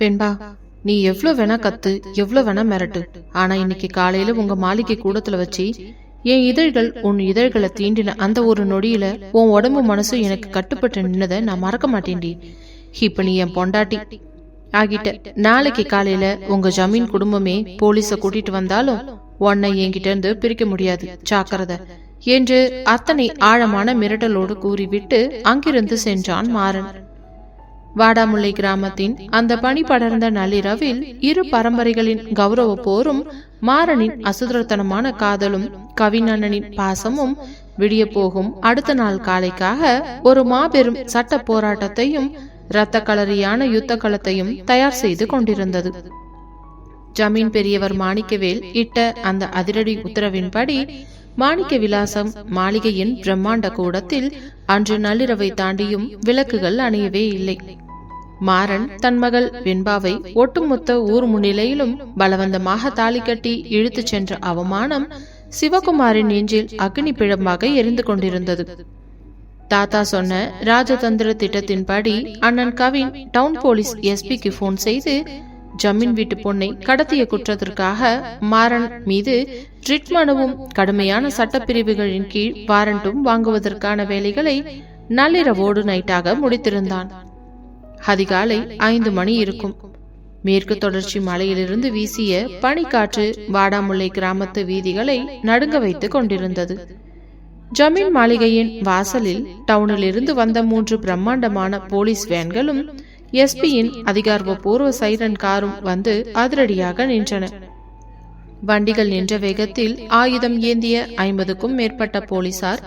வெண்பா, நீ எவ்வளவு வேணா கத்து, எவ்வளவு வேணா மிரட்டு, ஆனா இன்னைக்கு காலையில உங்க மாளிகை கூடத்துல வச்சு என் இதழ்கள் உன் இதழ்களை தீண்டின அந்த ஒரு நொடியில உன் உடம்பு மனசு எனக்கு கட்டுப்பட்டு நின்னதை நான் மறக்க மாட்டேன்டி. இப்ப நீ என் பொண்டாட்டி ஆகிட்ட. நாளைக்கு காலையில உங்க ஜமீன் குடும்பமே போலீஸ கூட்டிட்டு வந்தாலும் உன்னை என்கிட்ட இருந்து பிரிக்க முடியாது, ஜாக்கிரதை என்று அத்தனை ஆழமான மிரட்டலோடு கூறிவிட்டு அங்கிருந்து சென்றான் மாறன். வாடாமுல்லை கிராமத்தின் அந்த பனி படர்ந்த நள்ளிரவில் இரு பரம்பரைகளின் கௌரவ போரும், மாறனின் அசுதரத்தனமான காதலும், கவிஞனின் பாசமும் விடிய போகும் அடுத்த நாள் காலைக்காக ஒரு மாபெரும் சட்ட போராட்டத்தையும் இரத்த களரியான யுத்த களத்தையும் தயார் செய்து கொண்டிருந்தது. ஜமீன் பெரியவர் மாணிக்கவேல் இட்ட அந்த அதிரடி உத்தரவின்படி மாணிக்க விலாசம் மாளிகையின் பிரம்மாண்ட கூடத்தில் அன்று நள்ளிரவை தாண்டியும் விளக்குகள் அணையவே இல்லை. மாறன் தன் மகள் வெண்பாவை ஒட்டுமொத்த ஊர் முன்னிலையிலும் பலவந்தமாக தாலி கட்டி இழுத்துச் சென்ற அவமானம் சிவகுமாரின் நெஞ்சில் அக்னி பிழம்பாக எரிந்து கொண்டிருந்தது. தாத்தா சொன்ன ராஜதந்திர திட்டத்தின்படி அண்ணன் கவின் டவுன் போலீஸ் எஸ்பிக்கு போன் செய்து ஜமீன் வீட்டு பொண்ணை கடத்திய குற்றத்திற்காக மாறன் மீது ரிட் மனுவும் கடுமையான சட்டப்பிரிவுகளின் கீழ் வாரண்டும் வாங்குவதற்கான வேலைகளை நள்ளிரவோடு நைட்டாக முடித்திருந்தான். அதிகாலை 5 மணி இருக்கும். மேற்கு தொடர்ச்சி மலையிலிருந்து வீசிய பனிக்காற்று வாடாமுல்லை கிராமத்து வீதிகளை நடுங்க வைத்துக் கொண்டிருந்தது. ஜமீன் மாளிகையின் வாசலில் டவுனிலிருந்து வந்த 3 பிரம்மாண்டமான போலீஸ் வேன்களும் எஸ்பியின் அதிகாரப்பூர்வ சைரன் காரும் வந்து அதிரடியாக நின்றன. வண்டிகள் நின்ற வேகத்தில் ஆயுதம் ஏந்திய 50க்கும் மேற்பட்ட போலீசார்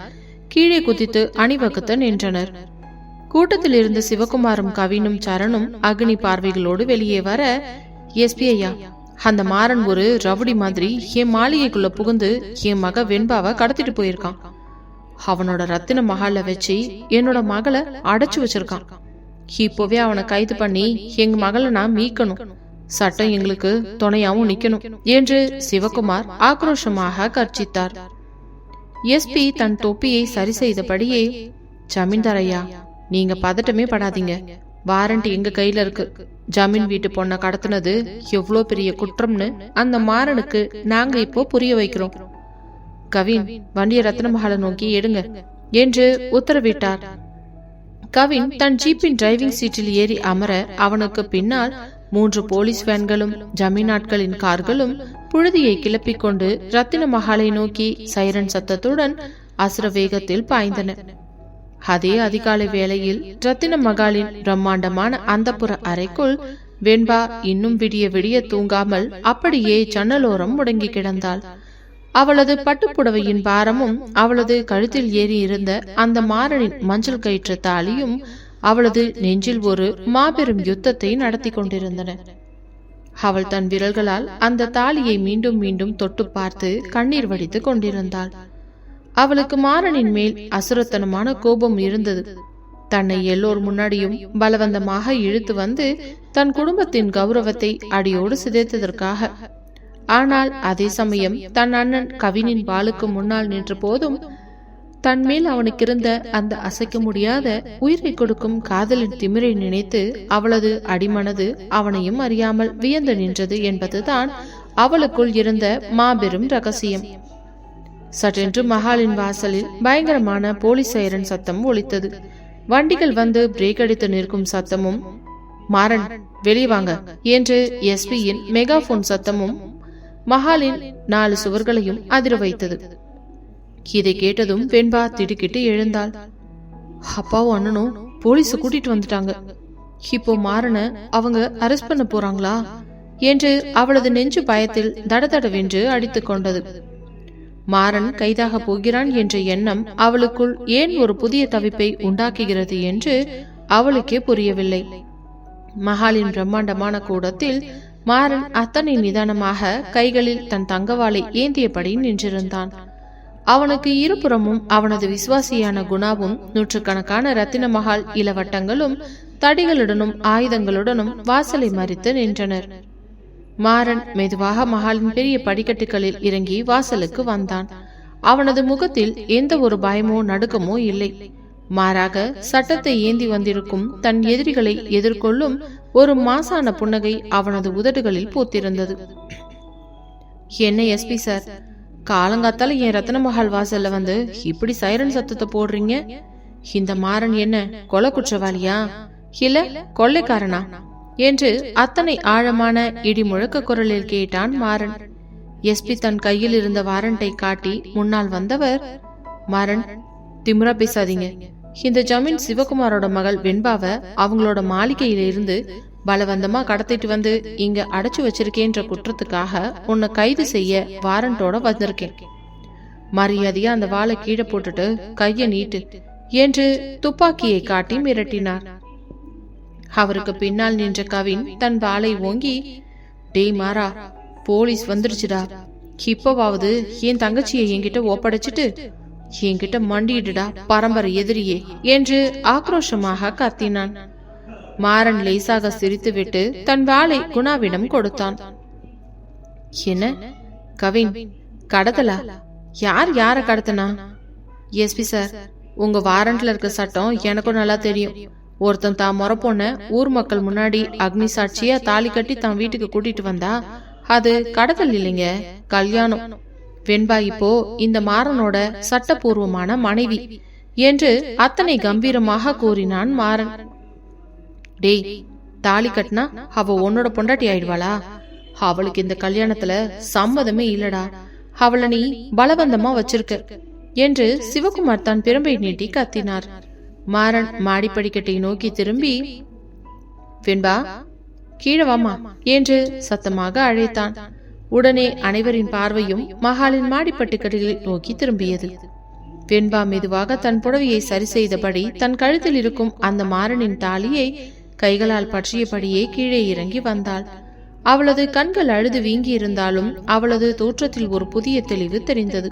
கீழே குதித்து அணிவகுத்து நின்றனர். கூட்டத்தில் இருந்து சிவகுமாரும் கவினும் சரணும் அக்னி பார்வைகளோடு வெளியே வர, எஸ்பி ஐயா, அந்த மாறன் ஒரு ரவுடி மாதிரி என் மாளிகைக்குள்ள புகுந்து என் மக வெண்பாவை கடத்திட்டு போயிருக்கான். அவனோட ரத்தின மகால வச்சு என்னோட மகளை அடைச்சு வச்சிருக்கான். இப்போவே அவனை கைது பண்ணி எங்க மகளை நான் மீட்கணும். சட்டம் எங்களுக்கு துணையாவும் நிக்கணும் என்று சிவகுமார் ஆக்ரோஷமாக கர்ஜித்தார். எஸ்பி தன் தொப்பியை சரி செய்தபடியே, ஜமீன்தார் ஐயா, நீங்க பதட்டமே படாதீங்க. வாரண்ட் எங்க கையில இருக்கு. ஜமீன் வீட்டு பொண்ணை கடத்தினது எவ்வளவு பெரிய குற்றம்னு அந்த மாறனுக்கு நாங்க இப்போ புரிய வைக்கிறோம். கவின், வண்டிய ரத்னமஹாலை நோக்கி எடுங்க என்று உத்தரவிட்டார். கவின் தன் ஜீப்பின் டிரைவிங் சீட்டில் ஏறி அமர, அவனுக்கு பின்னால் 3 போலீஸ் வேன்களும் ஜமீனாட்களின் கார்களும் புழுதியை கிளப்பிக் கொண்டு ரத்தின மஹாலை நோக்கி சைரன் சத்தத்துடன் அசுர வேகத்தில் பாய்ந்தன. அதே அதிகாலை வேளையில் ரத்தின மகாலின் பிரம்மாண்டமான அந்தப்புற அறைக்குள் வெண்பா இன்னும் விடிய விடிய தூங்காமல் அப்படியே ஜன்னலோரம் முடங்கி கிடந்தாள். அவளது பட்டுப்புடவையின் பாரமும் அவளது கழுத்தில் ஏறி இருந்த அந்த மாறனின் மஞ்சள் கயிற்று தாலியும் அவளது நெஞ்சில் ஒரு மாபெரும் யுத்தத்தை நடத்தி கொண்டிருந்தன. அவள் தன் விரல்களால் அந்த தாலியை மீண்டும் மீண்டும் தொட்டு பார்த்து கண்ணீர் வடித்து கொண்டிருந்தாள். அவளுக்கு மாறனின் மேல் அசுரத்தனமான கோபம் இருந்தது. தன்னை எல்லோர் முன்னாடியும் பலவந்தமாக இழுத்து வந்து தன் குடும்பத்தின் கௌரவத்தை அடியோடு சிதைத்ததற்காக. ஆனால் அதே சமயம் தன் அண்ணன் கவினின் வாளுக்கு முன்னால் நின்ற போதும் தன் மேல் அவனுக்கு இருந்த அந்த அசைக்க முடியாத உயிரை கொடுக்கும் காதலின் திமிரை நினைத்து அவளது அடிமனது அவனையும் அறியாமல் வியந்து நின்றது என்பதுதான் அவளுக்குள் இருந்த மாபெரும் ரகசியம். சற்றென்று மஹாலின் வாசலில் பயங்கரமான போலீஸ் சைரன் சத்தம் ஒலித்தது. வண்டிகள் வந்து பிரேக் அடித்து நிற்கும் சத்தமும், மாறன் வெளியே வாங்க என்று எஸ்பியின் மெகாபோன் சத்தமும் மஹாலின் 4 சுவர்களையும் அதிர வைத்தது. இதை கேட்டதும் வெண்பா திடுக்கிட்டு எழுந்தாள். அப்பாவும் அண்ணனும் போலீஸ கூட்டிட்டு வந்துட்டாங்க. இப்போ மாறன அவங்க அரெஸ்ட் பண்ண போறாங்களா என்று அவளது நெஞ்சு பயத்தில் தடதடவென்று அடித்துக் கொண்டது. மாறன் கைதாக போகிறான் என்ற எண்ணம் அவளுக்குள் ஏன் ஒரு புதிய தவிப்பை உண்டாக்குகிறது என்று அவளுக்கே புரியவில்லை. மஹாலின் பிரம்மாண்டமான கூடத்தில் மாறன் அத்தனை நிதானமாக கைகளில் தன் தங்கவாளை ஏந்தியபடி நின்றிருந்தான். அவனுக்கு இருபுறமும் அவனது விசுவாசியான குணாவும் 100கணக்கான ரத்தின மஹால் இளவட்டங்களும் தடிகளுடனும் ஆயுதங்களுடனும் வாசலை மறித்து நின்றனர். மாறன் மெதுவாக மஹாலின் பெரிய படிக்கட்டுகளில் இறங்கி வாசலுக்கு வந்தான். அவனது முகத்தில் எந்த ஒரு பயமோ நடுக்கமோ இல்லை. மாறாக சட்டத்தை ஏந்தி வந்திருக்கும் தன் எதிரிகளை எதிர்கொள்ளும் ஒரு மாசான புன்னகை அவனது உதடுகளில் பூத்திருந்தது. என்ன எஸ்பி சார், காலங்காத்தால என் ரத்னமஹால் வாசல்ல வந்து இப்படி சைரன் சத்தத்தை போடுறீங்க? இந்த மாறன் என்ன கொலை குற்றவாளியா இல்ல கொள்ளைக்காரனா என்று அத்தனை ஆழமான இடி முழக்க குரலில் கேட்டான் மாறன். எஸ்பி தன் கையில் இருந்த வாரண்டை காட்டி முன்னால் வந்தவர், மாறன், திமிரா பேசாதீங்க. இந்த ஜமீன் சிவகுமாரோட மகள் வெண்பாவை அவங்களோட மாளிகையில இருந்து பலவந்தமா கடத்திட்டு வந்து இங்க அடைச்சு வச்சிருக்கேன்ற குற்றத்துக்காக உன்னை கைது செய்ய வாரண்டோட வந்திருக்கேன். மரியாதையா அந்த வாளை கீழே போட்டுட்டு கைய நீட்டு என்று துப்பாக்கியை காட்டி மிரட்டினார். அவருக்கு பின்னால் நின்ற கவின் தன் வாளை ஓங்கி, டேய் மாறா, போலீஸ் வந்துருச்சுடா, இப்பவாவது என் தங்கச்சியை என்கிட்ட ஒப்படைச்சிட்டு என்கிட்ட மண்டிடுடா பரம்பரை எதிரியே என்று ஆக்ரோஷமாக கத்தினான். மாறன் லேசாக சிரித்துவிட்டு தன் வாளை குணாவிடம் கொடுத்தான். என்ன கவின், கடத்தலா? யார் யார கடத்தனா? எஸ்பி சார், உங்க வாரண்ட்ல இருக்க சட்டம் எனக்கும் நல்லா தெரியும். ஒருத்தன் தான் முறை பொண்ண ஊர் மக்கள் முன்னாடி அக்னி சாட்சியா தாலி கட்டி தான் வீட்டுக்கு கூட்டிட்டு வந்தா அது கடத்தல் இல்லைங்க, கல்யாணம். வெண்பா இப்போ இந்த மாறனோட சட்டபூர்வமான மனைவி என்று அத்தனை கம்பீரமாக கூறினான் மாறன். டேய், தாலி கட்டினா அவ உன்னோட பொண்டாட்டி ஆயிடுவாளா? அவளுக்கு இந்த கல்யாணத்துல சம்மதமே இல்லடா, அவளை நீ பலவந்தமா வச்சிருக்க என்று சிவகுமார் தான் பிரம்பை நீட்டி கத்தினார். மாறன் மாடிப்படிக்கட்டை நோக்கி திரும்பி, வெண்பா கீழே வாமா என்று சத்தமாக அழைத்தான். உடனே அனைவரின் பார்வையும் மகாலின் மாடிப்பட்டுக்கட்டிலை நோக்கி திரும்பியது. வெண்பா மெதுவாக தன் புடவையை சரி செய்தபடி தன் கழுத்தில் இருக்கும் அந்த மாறனின் தாலியை கைகளால் பற்றியபடியே கீழே இறங்கி வந்தாள். அவளது கண்கள் அழுது வீங்கி இருந்தாலும் அவளது தோற்றத்தில் ஒரு புதிய தெளிவு தெரிந்தது.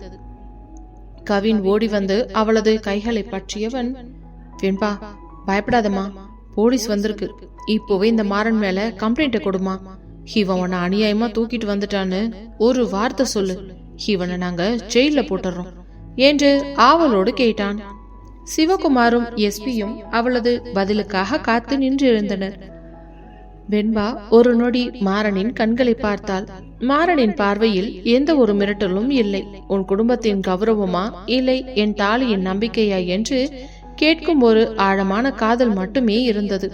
கவின் ஓடி வந்து அவளது கைகளை பற்றியவன், வெண்பா பயப்படாதம்மா, போலீஸ் வந்திருக்கு, இப்போவே இந்த மாறன் மேல கம்ப்ளைண்ட் கொடுமா, இவன் உன்னை அநியாயமா தூக்கிட்டு வந்துட்டான்னு ஒரு வார்த்தை சொல்லு, இவனை நாங்க ஜெயில போட்டுறோம் என்று ஆவலோடு கேட்டான். சிவகுமாரும் எஸ்பியும் அவளது பதிலுக்காக காத்து நின்றிருந்தனர். வெண்பா ஒரு நொடி மாறனின் கண்களை பார்த்தாள். மாறனின் பார்வையில் எந்த ஒரு மிரட்டலும் இல்லை. உன் குடும்பத்தின் கௌரவமா இல்லை என் தாலியின் நம்பிக்கையா என்று கேட்கும் ஒரு ஆழமான காதல் மட்டுமே இருந்தது.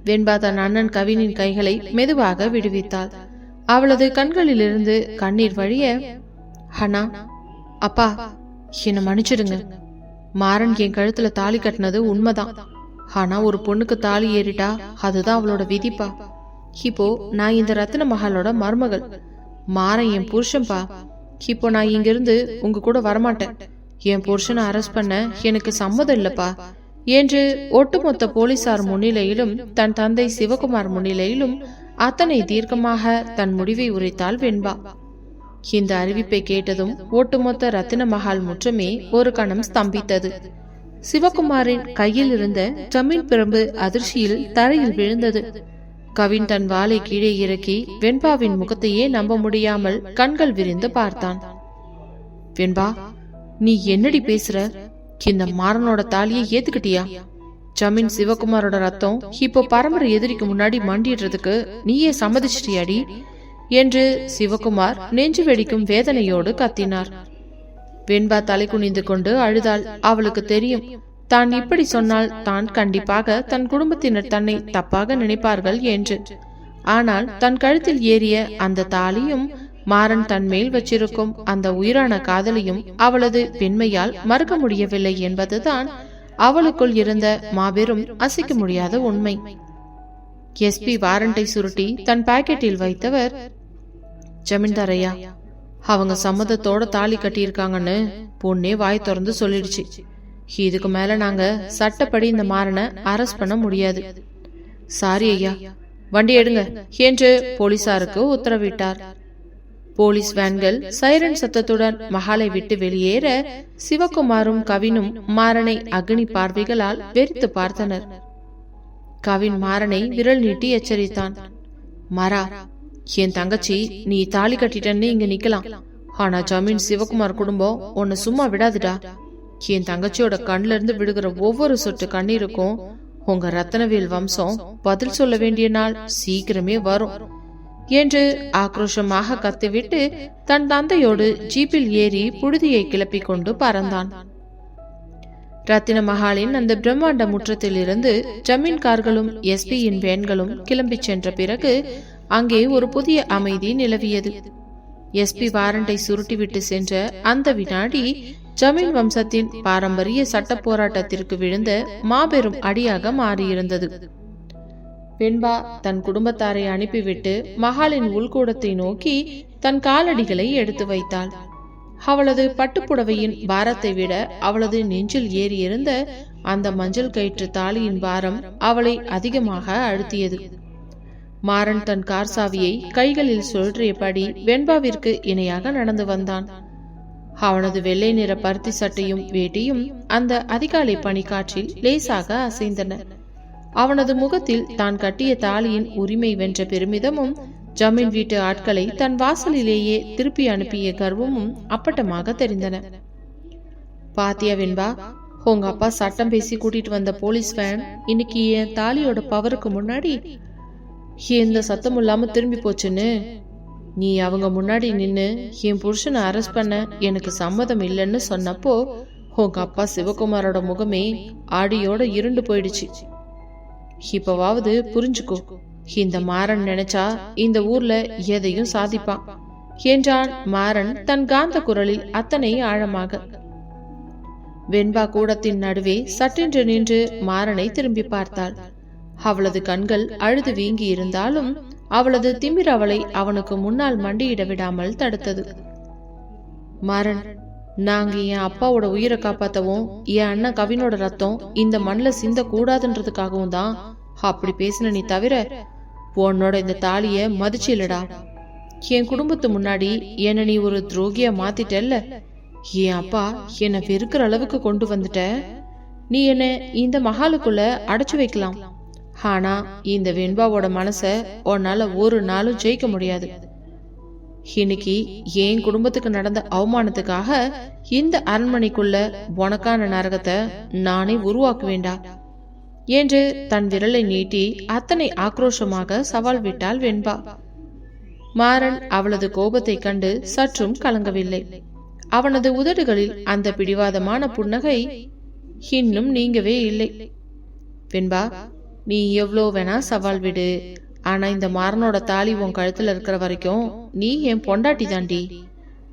வெண்பா தன் அண்ணன் கவினின் கைகளை மெதுவாக விடுவித்தாள். அவளது கண்களிலிருந்து கண்ணீர் வழிய, அண்ணா, அப்பா, என்ன மன்னிச்சிடுங்க. மாறன் என் கழுத்துல தாலி கட்டினது உண்மைதான். ஆனா ஒரு பொண்ணுக்கு தாலி ஏறிட்டா அதுதான் அவளோட விதிப்பா. இப்போ நான் இந்த ரத்ன மகாலோட மருமகள். மாறன் என் புருஷன்பா. இப்போ நான் இங்கிருந்து உங்க கூட வரமாட்டேன். என் புருஷனை அரெஸ்ட் பண்ண எனக்கு சம்மதம் இல்லப்பா என்று ஒட்டுமொத்த போலீசார் முன்னிலையிலும் தன் தந்தை சிவகுமார் முன்னிலையிலும் அத்தனை தீர்க்கமாக தன் முடிவை உரைத்தாள் வெண்பா. இந்த அறிவிப்பை கேட்டதும் ஒட்டுமொத்த ரத்தின மகால் முற்றமே ஒரு கணம் ஸ்தம்பித்தது. சிவகுமாரின் கையில் இருந்த ஜமீன் பிரம்பு அதிர்ச்சியில் தரையில் விழுந்தது. கவின் தன் வாளை கீழே இறக்கி வெண்பாவின் முகத்தையே நம்ப முடியாமல் கண்கள் விரிந்து பார்த்தான். வெண்பா, நீ என்னடி பேசுற? இந்த மாறனோட தாலியை ஏத்துக்கிட்டியா? ஜமீன் சிவகுமாரோட ரத்தம் இப்போ பரம்பரை எதிரிக்கு முன்னாடி மண்டிடுறதுக்கு நீயே சம்மதிச்சிட்டியாடி என்று சிவகுமார் நெஞ்சு வெடிக்கும் வேதனையோடு கத்தினார். வெண்பா தலை குனிந்து கொண்டு அழுதாள். அவளுக்கு தெரியும், தான் இப்படி சொன்னால் தான் கண்டிப்பாக தன் குடும்பத்தினர் தன்னை தப்பாக நினைப்பார்கள் என்று. ஆனால் தன் கழுத்தில் ஏறிய அந்த தாலியும் மாறன் தன் மேல் வச்சிருக்கும் அந்த உயிரான காதலையும் அவளது பெண்மையால் மறுக்க முடியவில்லை என்பதுதான் அவளுக்குள் இருந்த மாபெரும் அசைக்க முடியாத உண்மை. எஸ்பி வாரண்டை சுருட்டி தன் பாக்கெட்டில் வைத்தவர், ஜமீன்தாரையா, அவங்க சம்மதத்தோட தாலி கட்டியிருக்காங்கன்னு பொண்ணே வாய் திறந்து சொல்லிடுச்சு. இதுக்கு மேல நாங்க சட்டப்படி இந்த மாறனை அரெஸ்ட் பண்ண முடியாது. சாரி ஐயா, வண்டி எடுங்க என்று போலீசாருக்கு உத்தரவிட்டார். போலீஸ் வேன்கள் சைரன் சத்தத்துடன் மகாலை விட்டு வெளியேற சிவகுமாரும் கவினும் மாறனை அக்னி பார்வைகளால் வெறித்து பார்த்தனர். கவின் மாறனை விரல் நீட்டி எச்சரித்தான். மாறா, என் தங்கச்சி நீ தாலி கட்டிட்டன்னு இங்க நிக்கலாம். ஆனா ஜமீன் சிவகுமார் குடும்பம் உன்னை சும்மா விடாதுடா என் தங்கச்சியோட கண்ல இருந்து விடுகிற ஒவ்வொரு சொட்டு கண்ணீருக்கும் உங்க ரத்தனவேல் வம்சம் பதில் சொல்ல வேண்டிய நாள் சீக்கிரமே வரும் என்று ஆக்ரோஷமாக கத்திவிட்டு தன் தந்தையோடு ஜீப்பில் ஏறி புழுதியை கிளப்பிக் கொண்டு பறந்தான். ரத்தின மஹாலின் அந்த பிரம்மாண்ட முற்றத்தில் இருந்து ஜமீன்கார்களும் எஸ்பியின் வேன்களும் கிளம்பி சென்ற பிறகு அங்கே ஒரு புதிய அமைதி நிலவியது. எஸ்பி வாரண்டை சுருட்டிவிட்டு சென்ற அந்த வினாடி ஜமீன் வம்சத்தின் பாரம்பரிய சட்ட போராட்டத்திற்கு விழுந்த மாபெரும் அடியாக மாறியிருந்தது. வெண்பா தன் குடும்பத்தாரை அனுப்பிவிட்டு மகாலின் உள்கூடத்தை நோக்கி தன் காலடிகளை எடுத்து வைத்தாள். அவளது பட்டுப்புடவையின் பாரத்தை விட அவளது நெஞ்சில் ஏறியிருந்த அந்த மஞ்சள் கயிற்று தாலியின் பாரம் அவளை அதிகமாக அழுத்தியது. மாறன் தன் கார் சாவியை கைகளில் சுழற்றியபடி வெண்பாவிற்கு இணையாக நடந்து வந்தான். அவனது வெள்ளை நிற பருத்தி சட்டையும் வேட்டியும் அந்த அதிகாலை பனிக்காற்றில் லேசாக அசைந்தன. அவனது முகத்தில் தான் கட்டிய தாலியின் உரிமை வென்ற பெருமிதமும் ஜமீன் வீட்டு ஆட்களை தன் வாசலிலேயே திருப்பி அனுப்பிய கர்வமும் அப்பட்டமாக தெரிந்தன. பாத்தியா வெண்பா, உங்க அப்பா சட்டம் பேசி கூட்டிட்டு வந்த போலீஸ் வேன் இன்னைக்கு என் தாலியோட பவருக்கு முன்னாடி எந்த சத்தமும் இல்லாம திரும்பி போச்சுன்னு. நீ அவங்க முன்னாடி நின்னு என் புருஷனை அரெஸ்ட் பண்ண எனக்கு சம்மதம் இல்லைன்னு சொன்னப்போ உங்க அப்பா சிவகுமாரோட முகமே ஆடியோட இருண்டு போயிடுச்சு. இப்பவாவது புரிஞ்சுக்கோ, இந்த மாறன் நினைச்சா இந்த ஊர்ல எதையும் சாதிப்பான் என்றான் மாறன் தன் காந்த குரலில் அத்தனை ஆழமாக. வெண்பா கூடத்தின் நடுவே சட்டென்று நின்று மாறனை திரும்பி பார்த்தாள். அவளது கண்கள் அழுது வீங்கி இருந்தாலும் அவளது திமிர் அவளை அவனுக்கு முன்னால் மண்டியிட விடாமல் தடுத்தது. மாறன், நாங்க என் அப்பாவோட உயிரை காப்பாத்தவும் என் அண்ணன் கவினோட ரத்தம் இந்த மண்ணில் சிந்த கூடாதுன்றதுக்காகவும் தான் அப்படி பேசின நீ தவிர உன்னோட இந்த தாலிய மதிச்சு இல்லடா. என் குடும்பத்து முன்னாடி என்ன நீ ஒரு துரோகியா மாத்திட்டல்ல. என் அப்பா என்னை வெறுக்கிற அளவுக்கு கொண்டு வந்துட்ட. நீ என்ன இந்த மகாலுக்குள்ள அடைச்சு வைக்கலாம், ஆனா இந்த வெண்பாவோட மனச உன்னால ஒரு நாளும் ஜெயிக்க முடியாது. இன்னைக்கு என் குடும்பத்துக்கு நடந்த அவமானத்துக்காக இந்த அரண்மனைக்குள்ள உனக்கான நரகத்தை நானே உருவாக்குவேண்டா என்று தன் விரலை நீட்டி அத்தனை ஆக்ரோஷமாக சவால் விட்டாள் வெண்பா. மாறன் அவளது கோபத்தை கண்டு சற்றும் கலங்கவில்லை. அவனது உதடுகளில் அந்த பிடிவாதமான புன்னகை இன்னும் நீங்கவே இல்லை. வெண்பா, நீ எவ்வளோ வேணா சவால் விடு, ஆனா இந்த மாறனோட தாலி உன் கழுத்துல இருக்கிற வரைக்கும் நீ என் பொண்டாட்டி தாண்டி.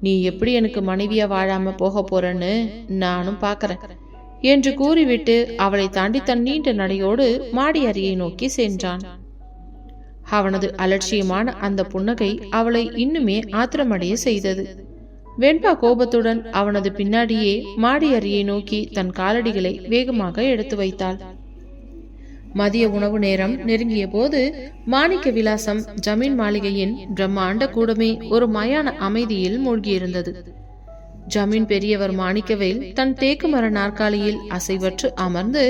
நீ எப்படி எனக்கு மனைவியா வாழாம போக போறன்னு நானும் பாக்குறேன் என்று கூறிவிட்டு அவளை தாண்டி தன் நீண்ட நடையோடு மாடி அறையை நோக்கி சென்றான். அவனது அலட்சியமான அந்த புன்னகை அவளை இன்னுமே ஆத்திரமடைய செய்தது. வெண்பா கோபத்துடன் அவனது பின்னாடியே மாடி அறையை நோக்கி தன் காலடிகளை வேகமாக எடுத்து வைத்தாள். மதிய உணவு நேரம் நெருங்கிய போது மாணிக்க விலாசம் ஜமீன் மாளிகையின் பிரம்மாண்ட கூடமே ஒரு மயான அமைதியில் மூழ்கியிருந்தது. ஜமீன் பெரியவர் மாணிக்கவேல் தன் தேக்கு மர நாற்காலியில் அசைவற்று அமர்ந்து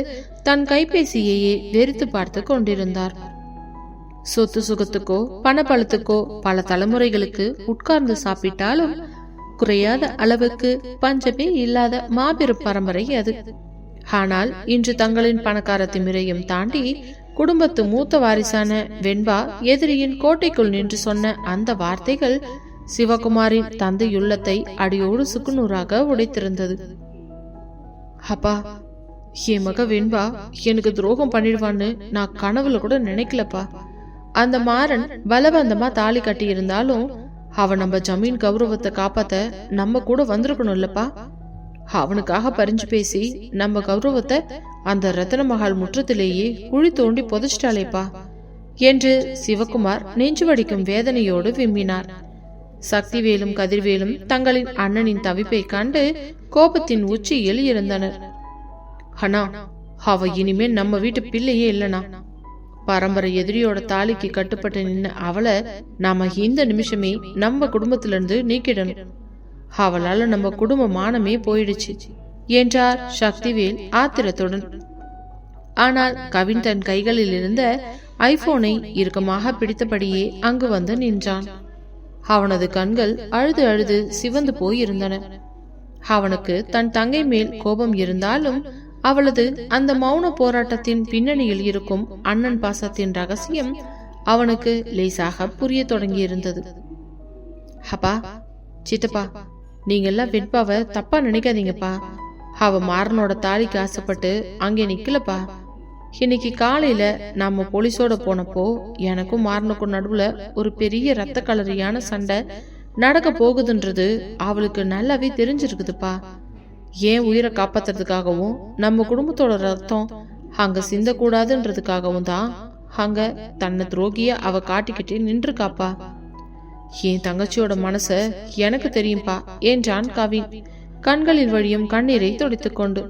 தன் கைபேசியையே வெறித்து பார்த்து கொண்டிருந்தார். சொத்து சுகத்துக்கோ பணப்பழத்துக்கோ பல தலைமுறைகளுக்கு உட்கார்ந்து சாப்பிட்டாலும் குறையாத அளவுக்கு பஞ்சமே இல்லாத மாபெரும் பரம்பரை அது. ஆனால் இன்று தங்களின் பணக்கார திமிரையும் தாண்டி குடும்பத்து மூத்த வாரிசான வெண்பா எதிரியின் கோட்டைக்குள் நின்று சொன்ன அந்த வார்த்தைகள் சிவகுமாரின் தந்தையுள்ளத்தை அடியோடு சுக்குநூறாக உடைத்திருந்தது. அப்பா, என் மக வெண்பா எனக்கு துரோகம் பண்ணிடுவான்னு நான் கனவுல கூட நினைக்கலப்பா. அந்த மாறன் பலவந்தமா தாலி கட்டி இருந்தாலும் அவன் நம்ம ஜமீன் கௌரவத்தை காப்பாத்த நம்ம கூட வந்திருக்கணும் இல்லப்பா. அவனுக்காக பறிஞ்சு பேசி நம்ம கௌரவத்தை அந்த ரத்தன மகால் முற்றத்திலேயே குழி தோண்டி புதைச்சிட்டாளேப்பா என்று சிவகுமார் நெஞ்சு வடிக்கும் வேதனையோடு விம்மினார். சக்திவேலும் கதிர்வேலும் தங்களின் அண்ணனின் தவிப்பை கண்டு கோபத்தின் உச்சியில் இருந்தனர். அண்ணா, அவ இனிமே நம்ம வீட்டு பிள்ளையே இல்லனா. பரம்பரை எதிரியோட தாலிக்கு கட்டுப்பட்டு நின்ன அவளை நாம இந்த நிமிஷமே நம்ம குடும்பத்திலிருந்து நீக்கிடணும். அவளால நம்ம குடும்ப மானமே போயிடுச்சு என்றார் சக்திவேல் ஆத்திரத்துடன். ஆனால் கவின் தன் கைகளில் இருந்த ஐபோனை இறுக்கமாக பிடித்தபடியே அங்கு வந்து நின்றான். அவனது கண்கள் அழுது அழுது சிவந்து போயிருந்தன. அவனுக்கு தன் தங்கை மேல் கோபம் இருந்தாலும் அவளது அந்த மௌன போராட்டத்தின் பின்னணியில் இருக்கும் அண்ணன் பாசத்தின் ரகசியம் அவனுக்கு லேசாக புரிய தொடங்கி இருந்தது. அப்பா, சித்தப்பா, நீங்க எல்லாம் வெண்பாவை தப்பா நினைக்காதீங்கப்பா. அவ மாறனோட தாலிக்கு ஆசைப்பட்டு அங்கே நிக்கலப்பா. இன்னைக்கு காலையில நாம போலீஸோட போனப்போ எனக்கும் மாறனுக்கும் நடுவுல ஒரு பெரிய ரத்த கலரியான சண்டை நடக்க போகுதுன்றது அவளுக்கு நல்லாவே தெரிஞ்சிருக்குதுப்பா. ஏன் உயிரை காப்பாத்துறதுக்காகவும் நம்ம குடும்பத்தோட ரத்தம் அங்க சிந்தக்கூடாதுன்றதுக்காகவும் தான் அங்க தன்னை துரோகிய அவ காட்டிக்கிட்டு நின்றுக்காப்பா. என் தங்கச்சியோட மனச எனக்கு தெரியும்பா என்றான் கவின், கண்களில் வழியும் கண்ணீரை துடைத்துக் கொண்டு.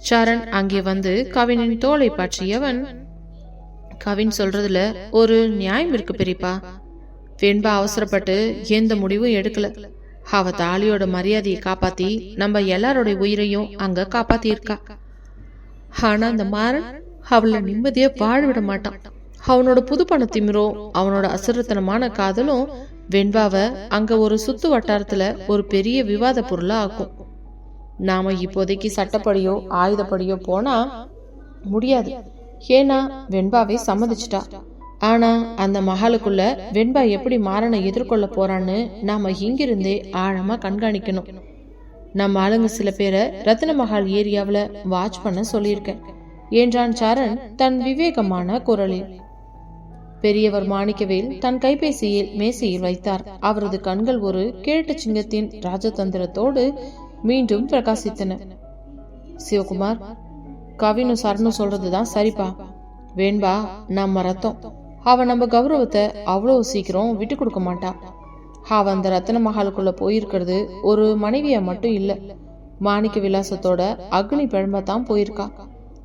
சரண் அங்கே வந்து கவினின் தோலை பற்றியவன், கவின் சொல்றதுல ஒரு நியாயம் இருக்கு பெரியப்பா. வெண்பா அவசரப்பட்டு எந்த முடிவும் எடுக்கல. அவ தாலியோட மரியாதையை காப்பாத்தி நம்ம எல்லாரோட உயிரையும் அங்க காப்பாத்தி இருக்கா. ஆனா அந்த மாறன் அவளை நிம்மதியா வாழ விட மாட்டான். அவனோட புது பண திமிரும் அவனோட அசுரத்தனமான காதலும் வெண்பாவை அங்க ஒரு சுத்து வட்டாரத்துல ஒரு பெரிய விவாத பொருளா ஆக்கும். நாம இப்போதைக்கு சட்டப்படியோ ஆயுதப்படியோ போனா முடியாது. ஏன்னா வெண்பாவை சம்மதிச்சிட்டா. ஆனா அந்த மகாலுக்குள்ள வெண்பா எப்படி மாறனை எதிர்கொள்ள போறான்னு நாம இங்கிருந்தே ஆழமா கண்காணிக்கணும். நம்ம ஆளுங்க சில பேரை ரத்ன மஹால் ஏரியாவில வாட்ச் பண்ண சொல்லியிருக்கேன் என்றான் சரண் தன் விவேகமான குரலில். பெரியவர் மாணிக்கவேல் தன் கைபேசியில் மேசையில் வைத்தார். அவரது கண்கள் ஒரு கேட்ட சிங்கத்தின் ராஜதந்திரத்தோடு மீண்டும் பிரகாசித்தன. சிவகுமார், கவினும் சரணும் சொல்றதுதான் சரிப்பா. வேண்பா நம்ம ரத்தம். அவ நம்ம கௌரவத்தை அவ்வளவு சீக்கிரம் விட்டு கொடுக்க மாட்டா. அவ அந்த ரத்தன மகாலுக்குள்ள போயிருக்கிறது ஒரு மனைவியா மட்டும் இல்ல, மாணிக்க விலாசத்தோட அக்னி பிழம்பத்தான் போயிருக்கா.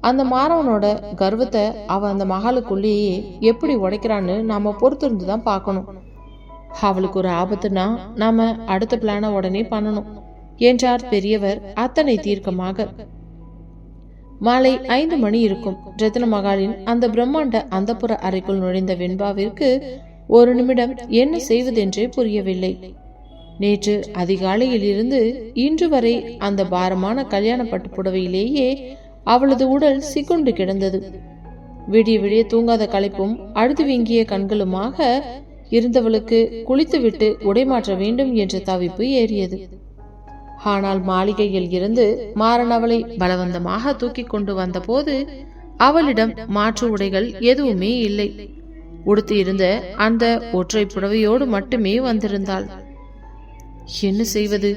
அந்த மாறவனோட கர்வத்தை அவ அந்த மகாலுக்குள்ளேயே எப்படி உடைக்கிறான்னு நாம பொறுத்திருந்துதான் பார்க்கணும். அவளுக்கு ஒரு ஆபத்துனா நாம அடுத்த பிளான உடனே பண்ணணும் என்றார் பெரியவர் அத்தனை தீர்க்கமாக. மாலை 5 மணி இருக்கும். ரத்ன மகாலின் அந்த பிரம்மாண்ட அந்தப்புற அறைக்குள் நுழைந்த வெண்பாவிற்கு ஒரு நிமிடம் என்ன செய்வதென்றே புரியவில்லை. நேற்று அதிகாலையில் இருந்து இன்று வரை அந்த பாரமான கல்யாண பட்டு புடவையிலேயே அவளது உடல் சிக்குண்டு கிடந்தது. விடிய விடிய தூங்காத களைப்பும் அழுது வீங்கிய கண்களுமாக இருந்தவளுக்கு குளித்துவிட்டு உடை மாற்ற வேண்டும் என்ற தவிப்பு ஏறியது. ஆனால் மாளிகையில் இருந்து மாறன் அவளை பலவந்தமாக தூக்கி கொண்டு வந்த போது அவளிடம் மாற்று உடைகள் எதுவுமே இல்லை. உடுத்தி இருந்த அந்த ஒற்றை புடவையோடு மட்டுமே வந்திருந்தாள். என்ன செய்வது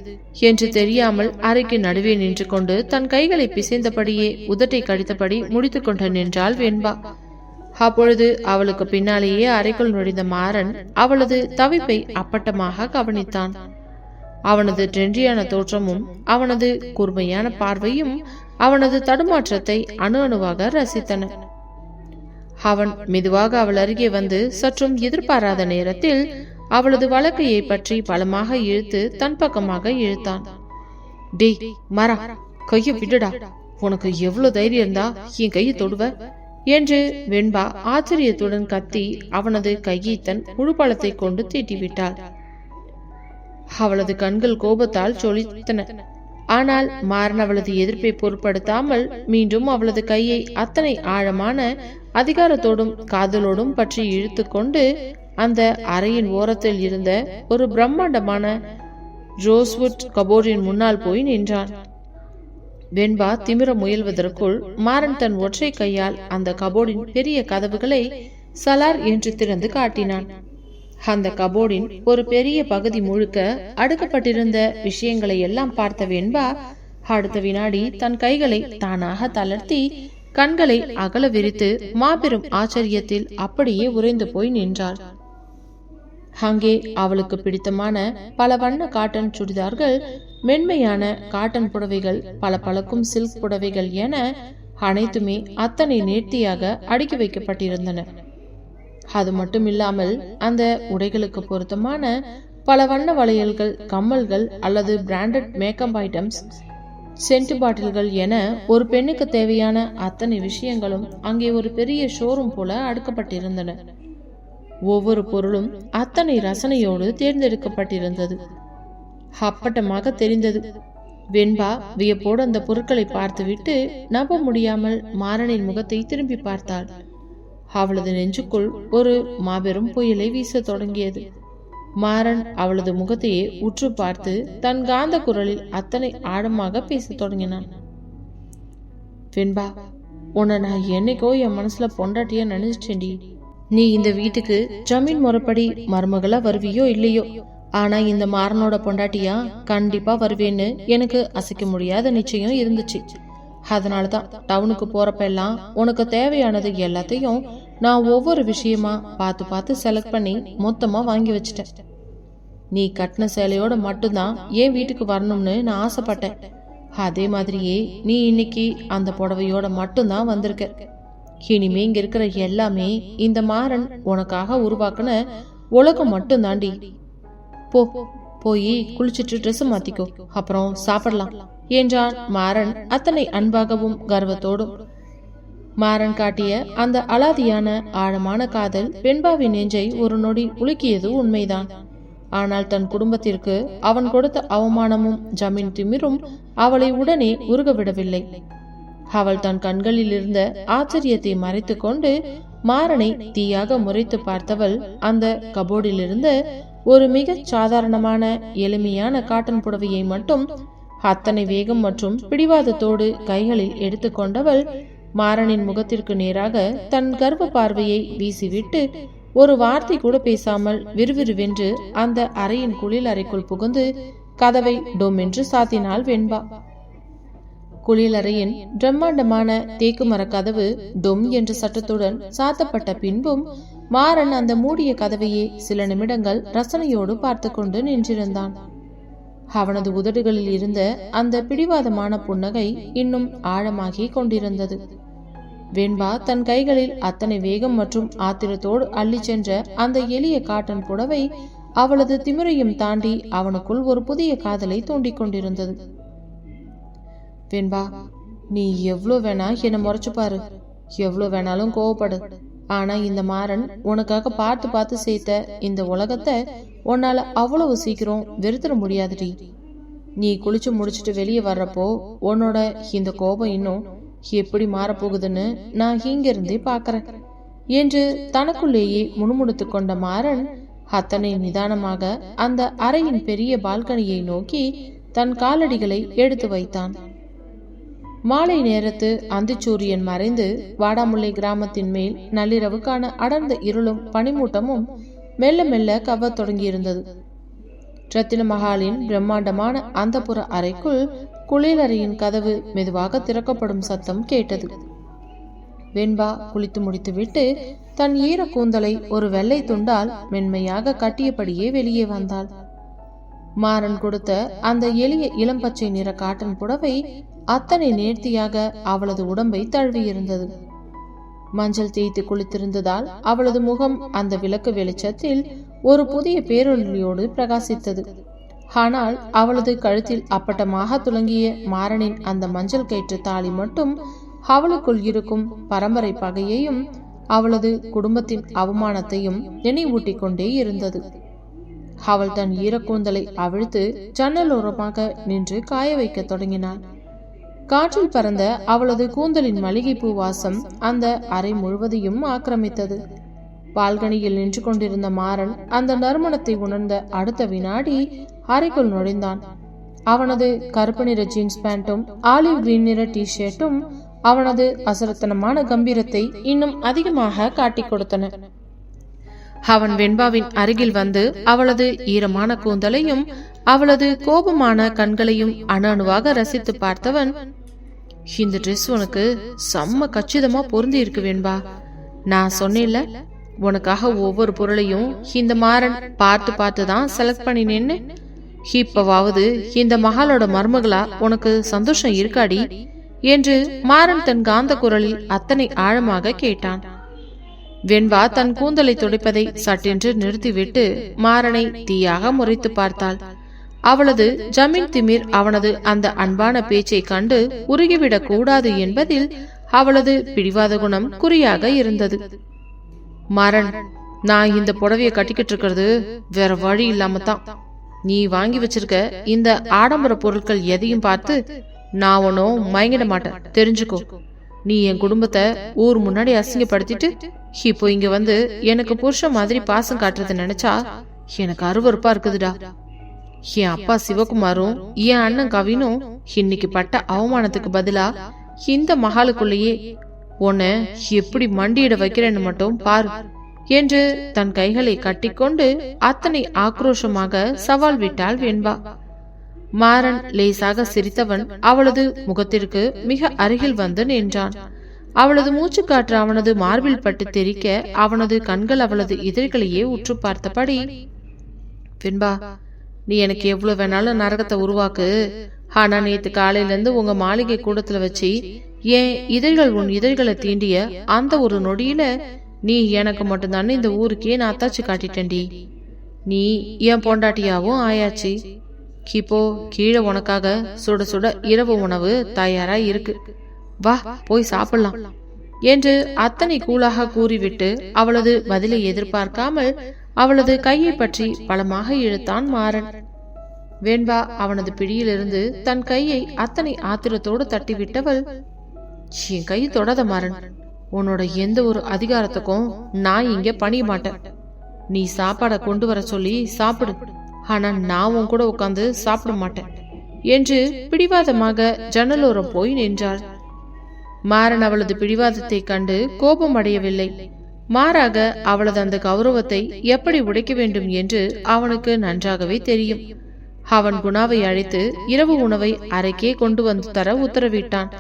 என்று தெரியாமல் அறைக்கு நடுவே நின்று கொண்டு தன் கைகளை பிசைந்தபடியே உதட்டை கடித்தபடி முடித்துக் கொண்டு நின்றாள் வெண்பா. அப்பொழுது அவளுக்கு பின்னாலேயே அறைக்குள் நுழைந்த மாறன் அவளது தவிப்பை அப்பட்டமாக கவனித்தான். அவனது ட்ரெண்டியான தோற்றமும் அவனது கூர்மையான பார்வையும் அவனது தடுமாற்றத்தை அணு அணுவாக ரசித்தன. அவன் மெதுவாக அவள் அருகே வந்து சற்றும் எதிர்பாராத நேரத்தில் அவளது வழக்கையை பற்றி பலமாக இழுத்து தன் பக்கமாக இழுத்தான். டேய் மரா, கைய விடுடா, உனக்கு எவ்வளவு தைரியம் இருந்தா என் கையை தொடுவ என்று வெண்பா ஆச்சரியத்துடன் கத்தி அவனது கையை தன் முழுப்பழத்தை கொண்டு தீட்டிவிட்டாள். அவளது கண்கள் கோபத்தால் சொலித்தன. ஆனால் மாறன் அவளது எதிர்ப்பை பொருட்படுத்தாமல் மீண்டும் அவளது கையை அத்தனை ஆழமான அதிகாரத்தோடும் காதலோடும் பற்றி இழுத்து கொண்டு அந்த அறையின் ஓரத்தில் இருந்த ஒரு பிரம்மாண்டமான ரோஸ்வுட் கபோர்டின் முன்னால் போய் நின்றான். வெண்பா திமிர முயல்வதற்குள் மாறன் தன் ஒற்றை கையால் அந்த கபோர்டின் பெரிய கதவுகளை சலார் என்று திறந்து காட்டினான். அந்த கபோர்டின் ஒரு பெரிய பகுதி முழுக்க அடுக்கப்பட்டிருந்த விஷயங்களை எல்லாம் பார்த்த வெண்பா அடுத்த வினாடி தன் கைகளை தானாக தளர்த்தி கண்களை அகல விரித்து மாபெரும் ஆச்சரியத்தில் அப்படியே உறைந்து போய் நின்றாள். அங்கே அவளுக்கு பிடித்தமான பல வண்ண காட்டன் சுடிதார்கள், மென்மையான காட்டன் புடவைகள், பல பழக்கும் சில்க் புடவைகள் என அனைத்துமே அத்தனை நேர்த்தியாக அடுக்கி வைக்கப்பட்டிருந்தன. அது மட்டும் இல்லாமல் அந்த உடைகளுக்கு பொருத்தமான பல வண்ண வளையல்கள், கம்மல்கள் அல்லது பிராண்டட் மேக்கப் ஐட்டம்ஸ், சென்ட் பாட்டில்கள் என ஒரு பெண்ணுக்கு தேவையான அத்தனை விஷயங்களும் அங்கே ஒரு பெரிய ஷோரூம் போல அடுக்கப்பட்டிருந்தன. ஒவ்வொரு பொருளும் அத்தனை ரசனையோடு தேர்ந்தெடுக்கப்பட்டிருந்தது. அப்பட்டமாக தெரிந்தது வெண்பா வியப்போடு அந்த பொருட்களை பார்த்துவிட்டு நம்ப முடியாமல் மாறனின் முகத்தை திரும்பி பார்த்தாள். அவளது நெஞ்சுக்குள் ஒரு மாபெரும் புயலை வீச தொடங்கியது. மாறன் அவளது முகத்தையே உற்று பார்த்து தன் காந்த குரலில் அத்தனை ஆழமாக பேச தொடங்கினான். வெண்பா, உன்னை நான் என்னைக்கோ என் மனசுல பொண்டாட்டியா நினைச்சிட்டேன்டி. நீ இந்த வீட்டுக்கு ஜமீன் முறைப்படி மருமகளா வருவியோ இல்லையோ, ஆனா இந்த மாறனோட பொண்டாட்டியா கண்டிப்பா வருவேன்னு எனக்கு அசைக்க முடியாத நிச்சயம் இருந்துச்சு. அதனாலதான் டவுனுக்கு போறப்ப எல்லாம் உனக்கு தேவையானது எல்லாத்தையும் நான் ஒவ்வொரு விஷயமா பார்த்து பார்த்து செலக்ட் பண்ணி மொத்தமா வாங்கி வச்சிட்டேன். நீ கட்டின சேலையோட மட்டும்தான் என் வீட்டுக்கு வரணும்னு நான் ஆசைப்பட்டேன். அதே மாதிரியே நீ இன்னைக்கு அந்த புடவையோட மட்டும்தான் வந்திருக்க. இனிமே இங்க இருக்கிற எல்லாமே இந்த மாறன் உனக்காக உருவாக்குன உலகம் மட்டும் தாண்டி. போய் குளிச்சுட்டு ட்ரெஸ் மாத்திக்கோ, அப்புறம் சாப்பிடலாம் என்றான் மாறன் அத்தனை அன்பாகவும் கர்வத்தோடும். மாறன் காட்டிய அந்த அலாதியான ஆழமான காதல் வெண்பாவின் நெஞ்சை ஒரு நொடி உலுக்கியது உண்மைதான். ஆனால் தன் குடும்பத்திற்கு அவன் கொடுத்த அவமானமும் ஜமீன் திமிரும் அவளை உடனே உருகவிடவில்லை. அவள் தன் கண்களில் இருந்த ஆச்சரியத்தை மறைத்து கொண்டு மாறனை தீயாக முறைத்து பார்த்தவள் அந்த கபோர்டில் இருந்த ஒரு மிக சாதாரணமான எளிமையான காட்டன் புடவையை மட்டும் அத்தனை வேகம் மற்றும் பிடிவாதத்தோடு கைகளில் எடுத்துக்கொண்டவள் மாறனின் முகத்திற்கு நேராக தன் கர்வ பார்வையை வீசிவிட்டு ஒரு வார்த்தை கூட பேசாமல் விறுவிறுவென்று அந்த அறையின் குளிர் அறைக்குள் புகுந்து கதவை டொம் என்று சாத்தினாள் வெண்பா. குளியலறையின் பிரம்மாண்டமான தேக்கு மர கதவு டொம் என்ற சட்டத்துடன் சாத்தப்பட்ட பின்பும் மாறன் அந்த மூடிய கதவையே சில நிமிடங்கள் ரசனையோடு பார்த்து கொண்டு நின்றிருந்தான். அவனது உதடுகளில் இருந்த அந்த பிடிவாதமான புன்னகை இன்னும் ஆழமாகி கொண்டிருந்தது. வெண்பா தன் கைகளில் அத்தனை வேகம் மற்றும் ஆத்திரத்தோடு அள்ளி சென்ற அந்த எளிய காட்டன் புடவை அவளது திமிரையும் தாண்டி அவனுக்குள் ஒரு புதிய காதலை தூண்டிக் கொண்டிருந்தது. வெண்பா, நீ எவ்வளோ வேணா என்னை முறைச்சு பாரு, எவ்வளோ வேணாலும் கோவப்படு. ஆனா இந்த மாறன் உனக்காக பார்த்து பார்த்து சேர்த்த இந்த உலகத்தை உன்னால அவ்வளவு சீக்கிரம் வெறுத்துட முடியாதுடி. நீ குளிச்சு முடிச்சுட்டு வெளியே வர்றப்போ உன்னோட இந்த கோபம் இன்னும் எப்படி மாறப்போகுதுன்னு நான் இங்கிருந்தே பாக்குறேன் என்று தனக்குள்ளேயே முணுமுணுத்து கொண்ட மாறன் அத்தனை நிதானமாக அந்த அறையின் பெரிய பால்கனியை நோக்கி தன் காலடிகளை எடுத்து வைத்தான். மாலை நேரத்து அந்திச்சூரியன் மறைந்து வாடாமுல்லை கிராமத்தின் மேல் நள்ளிரவுக்கான அடர்ந்த இருளும் பனிமூட்டமும் மெல்ல மெல்ல கவ்வத் தொடங்கியிருந்தது. ரத்தின மஹாலின் பிரம்மாண்டமான அந்தப்புற அறைக்குள் குளியலறையின் கதவு மெதுவாக திறக்கப்படும் சத்தம் கேட்டது. வெண்பா குளித்து முடித்துவிட்டு தன் ஈர கூந்தலை ஒரு வெள்ளை துண்டால் மென்மையாக கட்டியபடியே வெளியே வந்தாள். மாறன் கொடுத்த அந்த எளிய இளம்பச்சை நிற காட்டன் புடவை அத்தனை நேர்த்தியாக அவளது உடம்பை தழுவியிருந்தது. மஞ்சள் தேய்த்து குளித்திருந்ததால் அவளது முகம் அந்த விளக்கு வெளிச்சத்தில் ஒரு புதிய பேரொளியோடு பிரகாசித்தது. ஆனால் அவளது கழுத்தில் அப்பட்டமாக துலங்கிய மாறனின் அந்த மஞ்சள் கயிற்று தாலி மட்டும் அவளுக்குள் இருக்கும் பரம்பரை பகையையும் அவளது குடும்பத்தின் அவமானத்தையும் நினைவூட்டிக் கொண்டே இருந்தது. அவள் தன் ஈரக்கூந்தலை அவிழ்த்து ஜன்னலோரமாக நின்று காய வைக்க தொடங்கினாள். காற்றில் பறந்த அவளது கூந்தலின் மல்லிகைப்பூ வாசம் அந்த அறை முழுவதையும் ஆக்கிரமித்தது. பால்கனியில் நின்று கொண்டிருந்த மாறன் அந்த நறுமணத்தை உணர்ந்த அடுத்த வினாடி அறைக்குள் நுழைந்தான். அவனது கருப்பு நிற ஜீன்ஸ் பேண்ட்டும் ஆலிவ் கிரீன் நிற டி ஷர்ட்டும் அவனது அசரத்தனமான கம்பீரத்தை இன்னும் அதிகமாக காட்டிக் கொடுத்தன. அவன் வெண்பாவின் அருகில் வந்து அவளது ஈரமான கூந்தலையும் அவளது கோபமான கண்களையும் அணு அணுவாக ரசித்து பார்த்தவன், இந்த ட்ரெஸ் உனக்கு செம்ம கச்சிதமா பொருந்தி இருக்கு வெண்பா. நான் சொன்னேன்ல, உனக்காக ஒவ்வொரு பொருளையும் இந்த மாறன் பார்த்து பார்த்து தான் செலக்ட் பண்ணினேன்னு. இப்பவாவது இந்த மகாலோட மருமகளா உனக்கு சந்தோஷம் இருக்காடி என்று மாறன் தன் காந்த குரலில் அத்தனை ஆழமாக கேட்டான். வெண்பா தன் கூந்தலை துடைப்பதை சட்டென்று நிறுத்திவிட்டு மாறனை தீயாக முறைத்து பார்த்தாள். அவளது ஜமீன் திமிர் அவனது அந்த அன்பான பேச்சை கண்டு உருகிவிடக் கூடாது என்பதில் அவளது பிடிவாத குணம் குறியாக இருந்தது. மாறன், நான் இந்த புடவைய கட்டிக்கிட்டு இருக்கிறது வேற வழி இல்லாம தான். நீ வாங்கி வச்சிருக்க இந்த ஆடம்பர பொருட்கள் எதையும் பார்த்து நான் ஒன்னும் மயங்கிட மாட்டேன், தெரிஞ்சுக்கோ. நீ என் குடும்பத்தை ஊர் முன்னாடி அசிங்கப்படுத்திட்டு இப்போ இங்க வந்து எனக்கு புருஷன் மாதிரி பாசம் காட்டுறத நினைச்சா எனக்கு அருவருப்பா இருக்குதுடா. என் அப்பா சிவகுமாரும் என் அண்ணன் கவினும் இன்னைக்கு பட்ட அவமானத்துக்கு பதிலா இந்த மகாலுக்குள்ளேயே உன்னை எப்படி மண்டியிட வைக்கிறேன்னு மட்டும் பாரு என்று தன் கைகளை கட்டிக்கொண்டு அத்தனை ஆக்ரோஷமாக சவால் விட்டாள் வெண்பா. மாறன் லேசாக சிரித்தவன் அவளது முகத்திற்கு மிக அருகில் வந்து நின்றான். அவளது மூச்சுக்காற்று அவனது மார்பில் பட்டு தெரிக்க அவனது கண்கள் அவளது இதழ்களையே உற்று பார்த்தபடி, வெண்பா, நீ எனக்கு எவ்வளவு வேணாலும் நரகத்தை உருவாக்கு, ஆனா நேத்து காலையில இருந்து உங்க மாளிகை கூடத்துல வச்சு ஏன் இதழ்கள் உன் இதழ்களை தீண்டிய அந்த ஒரு நொடியில நீ எனக்கு மட்டும்தானே இந்த ஊருக்கே நான் அத்தாச்சு காட்டிட்டேன்டி. நீ என் பொண்டாட்டியாவும் ஆயாச்சு. இப்போ கீழே உனக்காக சுட சுட இரவு உணவு தயாரா இருக்கு, வா போய் சாப்பிடலாம் என்று அத்தனை கூலாக கூறிவிட்டு அவளது பதிலை எதிர்பார்க்காமல் அவளது கையை பற்றி பலமாக இழுத்தான் மாறன். வெண்பா அவனது பிடியிலிருந்து தன் கையை அத்தனை ஆத்திரத்தோடு தட்டிவிட்டவள், என் கை தொடாத மாறன், உன்னோட எந்த ஒரு அதிகாரத்துக்கும் நான் இங்க பணிய மாட்டேன். நீ சாப்பாட கொண்டு வர சொல்லி சாப்பிடு, ஆனா நான் உன் கூட உட்கார்ந்து சாப்பிட மாட்டேன் என்று பிடிவாதமாக ஜன்னலோரம் போய் நின்றாள். மாறன் அவளது பிடிவாதத்தை கண்டு கோபம் அடையவில்லை. மாறாக அவளது அந்த கௌரவத்தை எப்படி உடைக்க வேண்டும் என்று அவனுக்கு நன்றாகவே தெரியும். அவன் குணாவை அழைத்து இரவு உணவை அறைக்கே கொண்டு வந்து தர உத்தரவிட்டான்.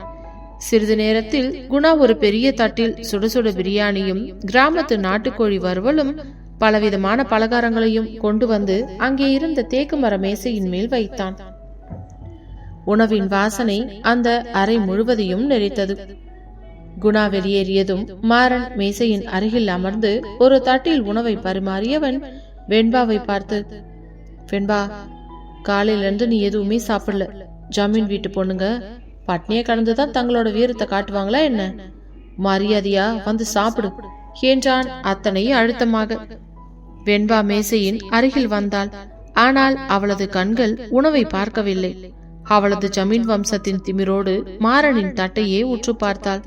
சிறிது நேரத்தில் குணா ஒரு பெரிய தட்டில் சுட சுட பிரியாணியும் கிராமத்து நாட்டுக்கோழி வறுவலும் பலவிதமான பலகாரங்களையும் கொண்டு வந்து அங்கே இருந்த தேக்கு மர மேசையின் மேல் வைத்தான். உணவின் வாசனை அந்த அறை முழுவதையும் நிறைத்தது. குணா வெளியேறியதும் மாறன் மேசையின் அருகில் அமர்ந்து ஒரு தட்டில் உணவை பரிமாறியவன் வெண்பாவை பார்த்து, வெண்பா, காலையிலிருந்து நீ எதுவுமே சாப்பிடல. ஜமீன் வீட்டு பொண்ணுங்க பட்னிய கடந்துதான் தங்களோட வீரத்தை காட்டுவாங்களா என்ன? மரியாதையா வந்து சாப்பிடு என்றான் அத்தனை அழுத்தமாக. வெண்பா மேசையின் அருகில் வந்தாள். ஆனால் அவளது கண்கள் உணவை பார்க்கவில்லை. அவளது ஜமீன் வம்சத்தின் திமிரோடு மாறனின் தட்டையே உற்று பார்த்தாள்.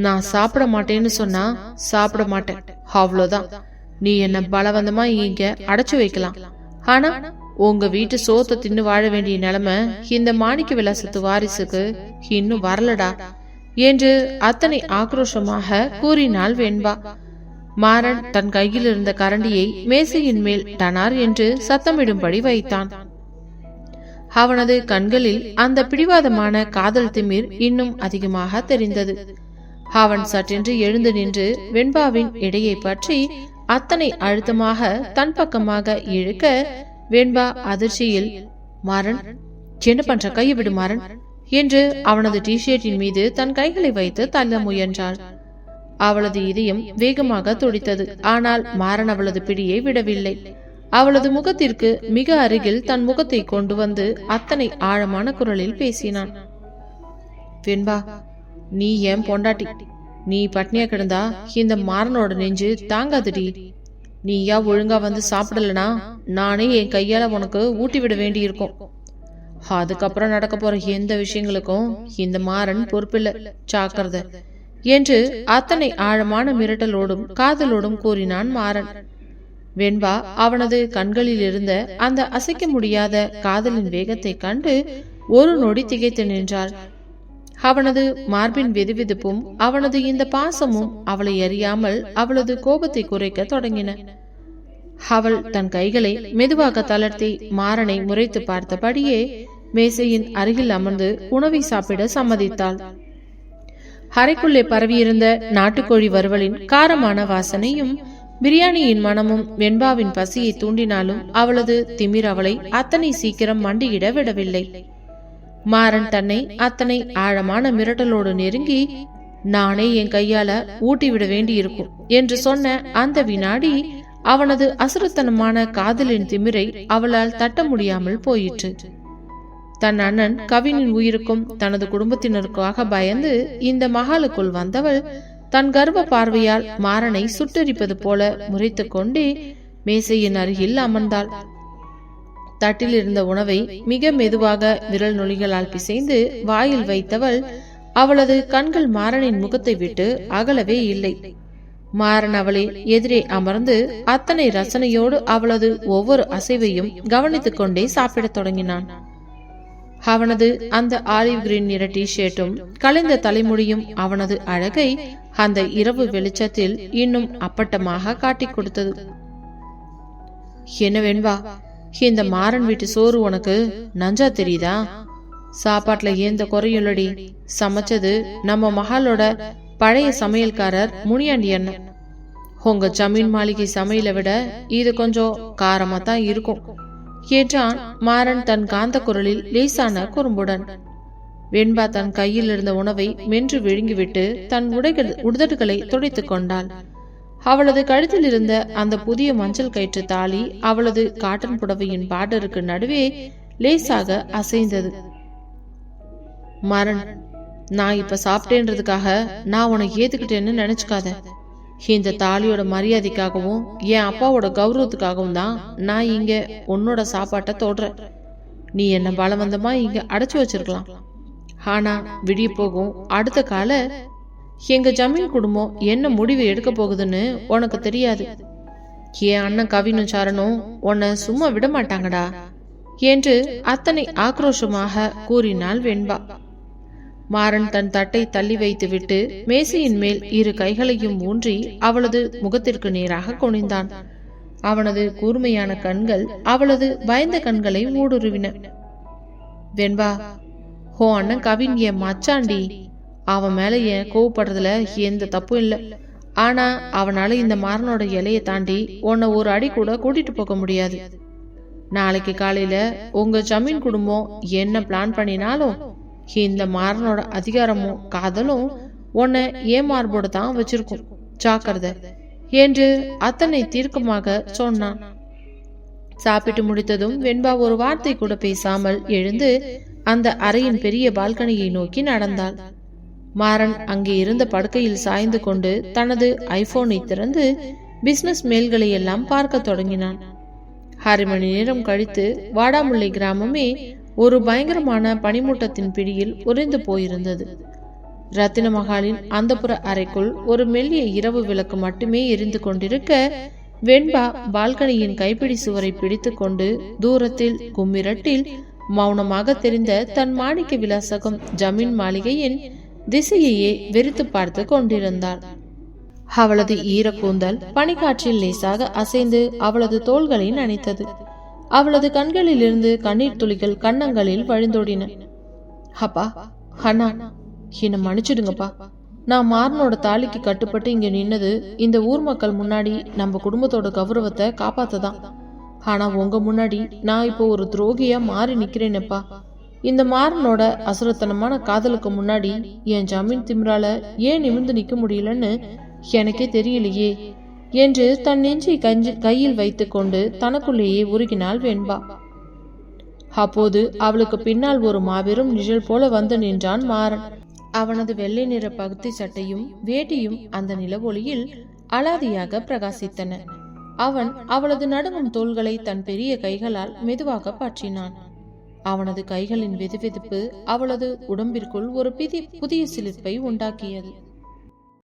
நான் சாப்பிட மாட்டேன்னு சொன்னா சாப்பிட மாட்டேன், அவ்வளவுதான். நீ என்ன பலவந்தமா இங்க அடைச்சு வைக்கலாம், ஆனா உங்க வீட்டு சோத்தை தின்னு வாழ வேண்டிய நிலைமை இந்த மாணிக்க விலாசத்து வாரிசுக்கு இன்னும் வரலடா என்று அத்தனை ஆக்ரோஷமாக கூறினாள் வெண்பா. மாறன் தன் கையில் இருந்த கரண்டியை மேசையின் மேல் டனார் என்று சத்தமிடும்படி வைத்தான். அவனது கண்களில் அந்த பிடிவாதமான காதல் திமிர் இன்னும் அதிகமாக தெரிந்தது. அவன் சற்றென்று எழுந்து நின்று வெண்பாவின் இடையை பற்றி அத்தனை அழுத்தமாக தன் பக்கமாக இழுக்க வெண்பா அதிர்ச்சியில், மாறன் என்ன பண்ற, கையை விடு மாறன் என்று அவனது டிஷர்ட்டின் மீது தன் கைகளை வைத்து தள்ள முயன்றாள். அவளது இதயம் வேகமாக துடித்தது. ஆனால் மாறன் அவளது பிடியை விடவில்லை. அவளது முகத்திற்கு மிக அருகில் தன் முகத்தை கொண்டு வந்து அத்தனை ஆழமான குரலில் பேசினான். வெண்பா, நீ ஏன் பொண்டாட்டி, நீ பட்னியா கிடந்தா இந்த மாறனோட நெஞ்சு தாங்காதுடி. நீயா ஒழுங்கா வந்து சாப்பிடலனா நானே என் கையால உனக்கு ஊட்டி விட வேண்டி இருக்கும். அதுக்கப்புறம் நடக்க போற எந்த விஷயங்களுக்கும் இந்த மாறன் பொறுப்பில்ல, ஜாக்கிரதை என்று அத்தனை ஆழமான மிரட்டலோடும் காதலோடும் கூறினான் மாறன். வெண்பா அவனது கண்களில் இருந்த அந்த அசைக்க முடியாத காதலின் வேகத்தை கண்டு ஒரு நொடி திகைத்து நின்றாள். அவனது மார்பின் வெதுவெதுப்பும் அவனது இந்த பாசமும் அவளை அறியாமல் அவளது கோபத்தை குறைக்க தொடங்கின. அவள் தன் கைகளை மெதுவாக தளர்த்தி மாறனை முறைத்து பார்த்தபடியே மேசையின் அருகில் அமர்ந்து உணவை சாப்பிட சம்மதித்தாள். அறைக்குள்ளே பரவியிருந்த நாட்டுக்கோழி வறுவலின் காரமான வாசனையும் பிரியாணியின் மனமும் வெண்பாவின் பசியை தூண்டினாலும் அவளது திமிர் அவளை அத்தனை சீக்கிரம் மண்டியிட விடவில்லை. மாறன் தன்னை அத்தனை ஆழமான மிரட்டலோடு நெருங்கி, நானே என் கையால ஊட்டி விட வேண்டி இருக்கும் என்று சொன்ன அந்த வினாடி அவனது அசுரத்தனமான காதலின் திமிரை அவளால் தட்ட முடியாமல் போயிற்று. தன் அண்ணன் கவினின் உயிருக்கும் தனது குடும்பத்தினருக்காக பயந்து இந்த மகாலுக்குள் வந்தவள் தன் கர்வ பார்வையால் மாறனை சுட்டரிப்பது போல முறைத்து கொண்டே மேசையின் அருகில் அமர்ந்தாள். தட்டில் இருந்த உணவை மிக மெதுவாக விரல் நுனிகளால் பிசைந்து வாயில் வைத்தவள் அவளது கண்கள் மாறனின் முகத்தை விட்டு அகலவே இல்லை. மாறன் அவளை எதிரே அமர்ந்து அத்தனை ரசனையோடு அவளது ஒவ்வொரு அசைவையும் கவனித்துக் கொண்டே சாப்பிடத் தொடங்கினான். அவனது அந்த ஆலிவ் கிரீன் நிற டிஷர்ட்டும் கலைந்த தலைமுடியும் அவனது அழகை அந்த இரவு வெளிச்சத்தில் இன்னும் அப்பட்டமாக காட்டிக் கொடுத்தது. என்ன வெண்பா, இந்த மாறன் வீட்டு சோறு உனக்கு நஞ்சா தெரியுதா? சாப்பாட்டுல எந்த குறையுள்ளடி. சமைச்சது நம்ம மகளோட பழைய சமையல்காரர் முனியாண்டி அண்ணன். உங்க ஜமீன் மாளிகை சமையலை விட இது கொஞ்சம் காரமா தான் இருக்கும் என்றான் மாறன் தன் காந்த குரலில் லேசான குறும்புடன். வெண்பா தன் கையில் இருந்த உணவை மென்று விழுங்கிவிட்டு தன் உதடுகளை துடைத்துக் கொண்டாள். அவளது கழுத்தில் இருந்த அந்த புதிய மஞ்சள் கயிற்று தாலி அவளது காட்டன் புடவையின் பார்டருக்கு நடுவே லேசாக அசைந்தது. மாறன், நான் இப்ப சாப்பிட்டேன்றதுக்காக நான் உனக்கு ஏத்துக்கிட்டேன்னு நினைச்சுக்காத. இந்த தாலியோட மரியாதைக்காகவும் என் அப்பாவோட கௌரவத்துக்காகவும் தான் நான் இங்க உன்னோட சாப்பாட்டை தொடுறேன். நீ என்ன பலவந்தமா இங்க அடைச்சு வச்சிருக்கலாம். ஆனா விடிய போகும் அடுத்த கால எங்க ஜமீன் குடும்பம் என்ன முடிவு எடுக்க போகுதுன்னு உனக்கு தெரியாது. என் அண்ணன் கவினும் சரணும் உன்னை சும்மா விட மாட்டாங்கடா என்று அத்தனை ஆக்ரோஷமாக கூறினாள் வெண்பா. மாறன் தன் தட்டை தள்ளி வைத்துவிட்டு மேசையின் மேல் இரு கைகளையும் ஊன்றி அவளது முகத்திற்கு நேராக குனிந்தான். அவனது கூர்மையான கண்கள் அவளது பயந்த கண்களை ஊடுருவின. வெண்பா, ஹோ அண்ணன் கவின் என் மச்சாண்டி. அவன் மேல என் கோவப்படுறதுல எந்த தப்பும் இல்லை. ஆனா அவனால இந்த மாறனோட இலையை தாண்டி உன்னை ஒரு அடி கூட கூட்டிட்டு போக முடியாது. நாளைக்கு காலையில உங்க ஜமீன் குடும்பம் என்ன பிளான் பண்ணினாலும் இந்த மாறனோட அதிகாரமும் காதலும் உன்னை ஏமார்போட தான் வச்சிருக்கும். ஜாக்கிரதை என்று அத்தனை தீர்க்கமாக சொன்னான். சாப்பிட்டு முடித்ததும் வெண்பா ஒரு வார்த்தை கூட பேசாமல் எழுந்து அந்த அறையின் பெரிய பால்கனியை நோக்கி நடந்தாள். மாறன் அங்கே இருந்த படுக்கையில் சாய்ந்து கொண்டு தனது ஐபோனை திறந்து பிசினஸ் மெயில்களை எல்லாம் பார்க்க தொடங்கினான். 1/2 மணி நேரம் கழித்து வாடாமுல்லை கிராமமே ஒரு பயங்கரமான பனிமூட்டத்தின் பிடியில் உறைந்து போயிருந்தது. ரத்தின மகாலின் அந்தப்புற அறைக்குள் ஒரு மெல்லிய இரவு விளக்கு மட்டுமே எரிந்து கொண்டிருக்க, வெண்பா பால்கனியின் கைப்பிடி சுவரை பிடித்து கொண்டு தூரத்தில் கும்மிரட்டில் மௌனமாக தெரிந்த தன் மாணிக்க விலாசகம் ஜமீன் மாளிகையின் திசையையே வெறித்து பார்த்து கொண்டிருந்தாள். அவளது ஈரக்கூந்தல் பனிக்காற்றில் லேசாக அசைந்து அவளது தோள்களை நனைத்தது. அவளது கண்களிலிருந்து கண்ணீர் துளிகள் கன்னங்களில் வழிந்தோடின. அப்பா, அண்ணா, என்ன மன்னிச்சிடுங்கப்பா. நான் மாறனோட தாலிக்கு கட்டுப்பட்டு இங்க நின்னது இந்த ஊர் மக்கள் முன்னாடி நம்ம குடும்பத்தோட கௌரவத்தை காப்பாத்ததான். ஆனா உங்க முன்னாடி நான் இப்போ ஒரு துரோகியா மாறி நிக்கிறேனப்பா. இந்த மாறனோட அசுரத்தனமான காதலுக்கு முன்னாடி என் ஜமீன் திமிரால ஏன் நிமிர்ந்து நிக்க முடியலன்னு எனக்கே தெரியலையே என்று தன் நெஞ்சை கையில் வைத்து கொண்டு தனக்குள்ளேயே உருகினாள் வெண்பா. அப்போது அவளுக்கு பின்னால் ஒரு மாபெரும் நிழல் போல வந்து நின்றான் மாறன். அவனது வெள்ளை நிற பகுதி சட்டையும் வேட்டியும் அந்த நிலவொளியில் அலாதியாக பிரகாசித்தன. அவன் அவளது நடுங்கும் தோள்களை தன் பெரிய கைகளால் மெதுவாக பற்றினான். அவனது கைகளின் வெதுவெதுப்பு அவளது உடம்பிற்குள் ஒரு புதிய சிலிர்ப்பை உண்டாக்கியது.